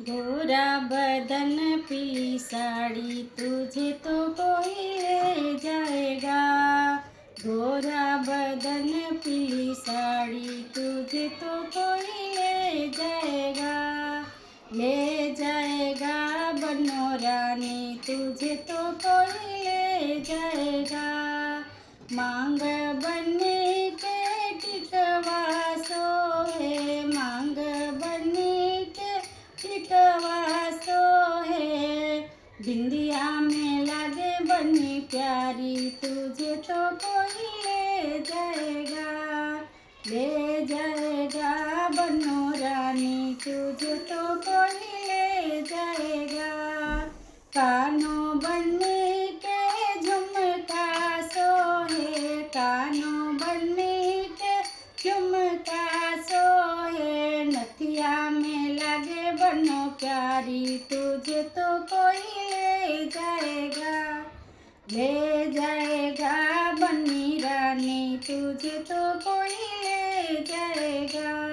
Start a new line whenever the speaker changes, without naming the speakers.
गोरा बदन पीली साड़ी तुझे तो कोई ले जाएगा। गोरा बदन पीली साड़ी तुझे तो कोई ले जाएगा। ले जाएगा बनो रानी तुझे तो कोई ले जाएगा। मांग बनी के टिकवा सोहे, मांग बनी के टिकवा सोहे। बिंदिया में लागे बनी प्यारी तुझे तो कोई ले जाएगा। ले जाएगा बनो रानी तुझे तो कोई ले जाएगा। कानों बनी के झुमका सोहे, कानों बनी के झुमका सोहे। नथिया में लागे बनो प्यारी तुझे तो कोई ले जाएगा। ले जाएगा बनी रानी तुझे तो कोई ले जाएगा।